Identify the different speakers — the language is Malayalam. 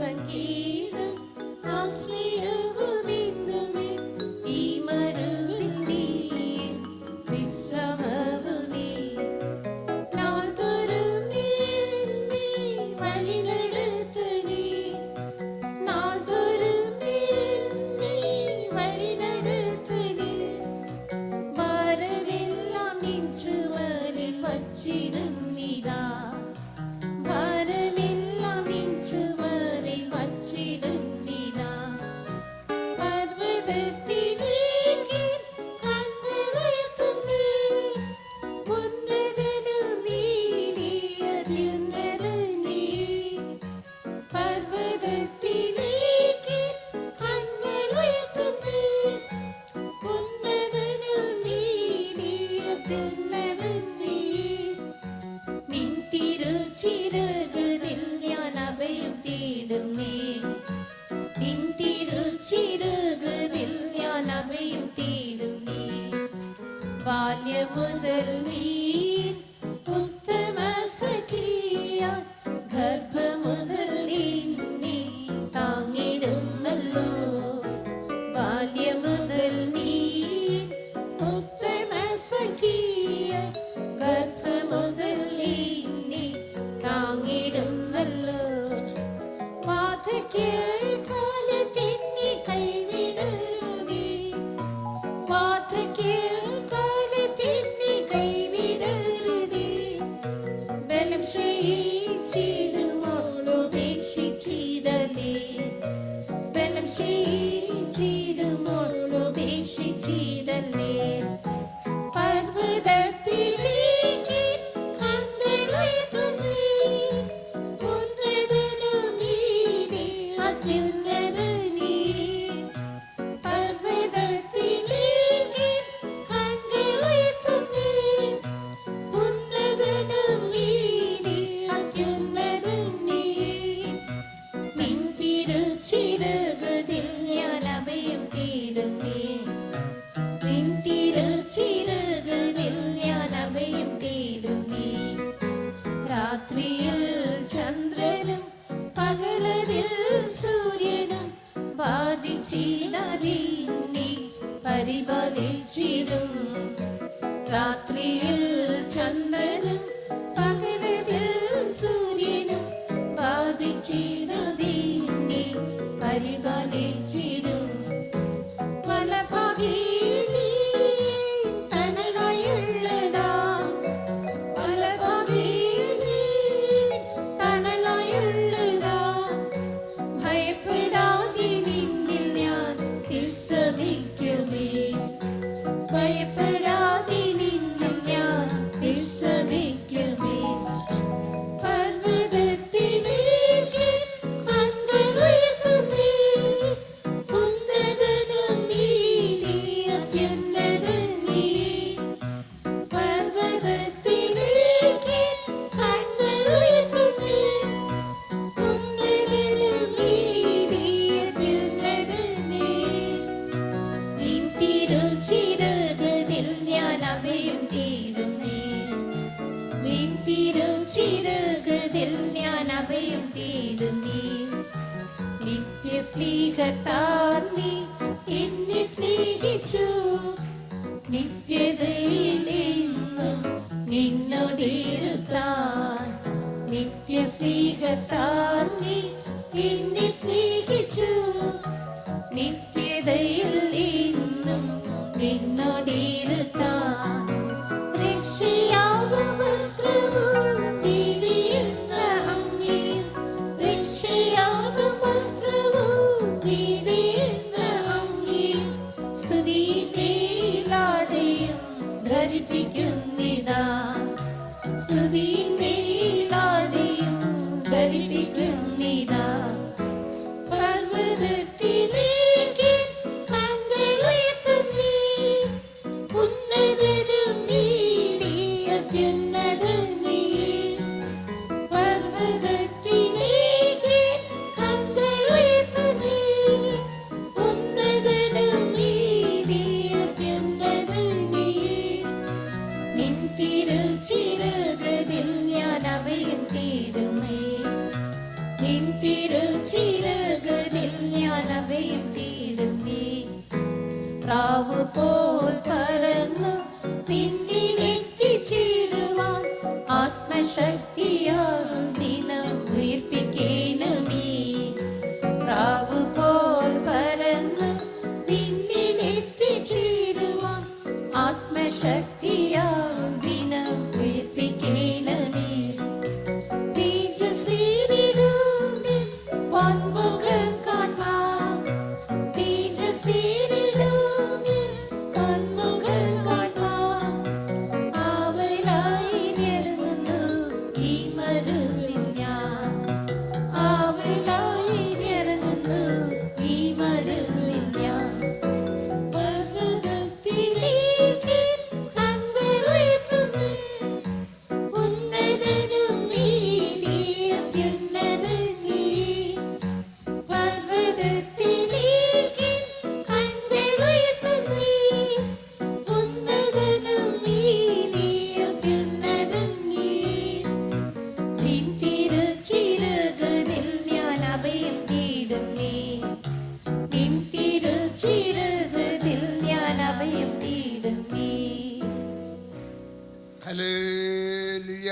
Speaker 1: സംഗീതം ആശ്രയവുമെന്നുമേ ഈ മരുവിന്റെ വിശ്രമവുമേ നാൾ തോറും നീ എന്നെ വഴി നടത്തണേ നാൾ തോറും നീ എന്നെ വഴി നടത്തണേ ഭാരമെല്ലാം നിൻ ചുമലിൽ വച്ചിടും നീതാ ഭാരമെല്ലാം നിൻ ചുമലിൽ വച്ചിടും നീതാ പർവ്വതത്തിലേക്ക് കണ്ണുയർത്തുന്നേ ഉന്നതനും നീ അത്യുന്നതനീ പർവ്വതത്തിലേക്ക് കണ്ണുയർത്തുന്നേ ഉന്നതനും നീ അത്യുന്നതനീ നിൻ തിരുച്ചിറകുകളിൽ ഞാൻ അഭയം തേടുന്നേ നിൻ തിരുച്ചിറകുകളിൽ ഞാൻ അഭയം തേടുന്നേ ബാല്യം മുതൽ നീ ഉത്തമ സഖിയ ഗർഭം മുതൽ എന്നെ താങ്ങിടുന്നല്ലോ ബാല്യം മുതൽ നീ ഉത്തമ സഖിയ ഗർഭം മുതൽ എന്നെ താങ്ങിടുന്നല്ലോ വാർദ്ധക്യകാലത്തെന്നെ കൈവിടരുതേ വാർദ്ധക്യകാലത്തെന്നെ കൈവിടരുതേ ബലം ക്ഷയിച്ചിടുമ്പോൾ ഉപേക്ഷിച്ചിടലേ ബലം ക്ഷയിച്ചിടുമ്പോൾ ഉപേക്ഷിച്ചിടലേ പർവ്വതത്തിലേക്ക് കണ്ണുയർത്തുന്നേ ഉന്നതനും നീ അത്യുന്നതനീ പർവ്വതത്തിലേക്ക് കണ്ണുയർത്തുന്നേ ഉന്നതനും നീ അത്യുന്നതനീ നിൻ തിരുച്ചിറകുകളിൽ ഞാൻ അഭയം തേടുന്നേ നിൻ തിരുച്ചിറകുകളിൽ ഞാൻ അഭയം തേടുന്നേ രാത്രിയിൽ ചന്ദ്രനും പകലതിൽ സൂര്യനും ബാധിച്ചിടലേ നീ പരിപാലിച്ചിടും രാത്രിയിൽ ചന്ദ്രനും പകലതിൽ സൂര്യനും ബാധിച്ചിടലേ നീ പരിപാലിച്ചിടും വലഭാഗി നീ തണലായുള്ളതാ വലഭാഗി നീ തണലായുള്ളതാ ഭയപ്പെടാതെ നിന്നിൽ ഞാൻ വിശ്രമിക്കുമേ ഭയപ്പെടാതെ നിന്നിൽ ഞാൻ വിശ്രമിക്കുമേ പർവ്വതത്തിലേക്ക് കണ്ണുയർത്തുന്നേ ഉന്നതനും നീ അത്യുന്നതനീ പർവ്വതത്തിലേക്ക് കണ്ണുയർത്തുന്നേ ഉന്നതനും നീ അത്യുന്നതനീ നിൻ തിരുച്ചിറകുകളിൽ ഞാൻ അഭയം തേടുന്നേ നിൻ തിരുച്ചിറകുകളിൽ ഞാൻ അഭയം തേടുന്നേ നിത്യസ്നേഹത്താൽ നീ എന്നെ സ്നേഹിച്ചു നിത്യതയിലെന്നും നിന്നോടിരുത്താൻ നിത്യസ്നേഹത്താൽ നീ എന്നെ സ്നേഹിച്ചു നിത്യതയിൽ എന്നും നിന്നോടിരുത്താൻ രക്ഷയാകും വസ്ത്രവും നീതിയെന്ന അങ്കിയും രക്ഷയാകും വസ്ത്രവും നീതിയെന്ന അങ്കിയും സ്തുതിയിലാടെയും ധരിപ്പിക്കുന്നിതാ സ്തുതിയിലാടെയും ധരിപ്പിക്കുന്നിതാ പർവ്വതത്തിലേക്ക് കണ്ണുയർത്തുന്നേ ഉന്നതനും നീ അത്യുന്നതനീ പർവ്വതത്തിലേക്ക് കണ്ണുയർത്തുന്നേ ഉന്നതനും നീ അത്യുന്നതനീ നിൻ തിരുച്ചിറകുകളിൽ ഞാൻ അഭയം തേടുന്നേ അഭയം തേടുന്നേ. പ്രാവ് പോൽ പറന്നു നിന്നിലെത്തിച്ചേരുവാൻ ആത്മശക്തിയാൽ ദിനം ഉയർപ്പിക്കേണമേ. പ്രാവ് പോൽ പറന്നു നിന്നിലെത്തിച്ചേരുവാൻ ആത്മശക്തിയാൽ ദിനം ഉയർപ്പിക്കേണമേ. തേജസ്സേറിടുമേ വൻമുഖം കാണാം. തേജസ്സേറിടുമേ വൻമുഖം കാണാം. ആവലായി നിറങ്ങുന്നു ഈ മരുവിൽ ഞാൻ. ആവലായി നിറങ്ങുന്നു ഈ മരുവിൽ ഞാൻ. പർവ്വതത്തിലേക്ക് കൺകളുയർത്തുന്നു. ഉന്നതനും നീതിയും അത്യുന്നതൻ നീ. പർവ്വതത്തിലേക്ക് കൺകളുയർത്തുന്നു. ഉന്നതനും നീതിയും അത്യുന്നതൻ നീ. നിൻ തിരുച്ചിറകുകളിൽ ഞാൻ അഭയം തേടുന്നേ. നിൻ തിരുച്ചിറകുകളിൽ ഞാൻ അഭയം തേടുന്നേ.
Speaker 2: ഹല്ലേലൂയ.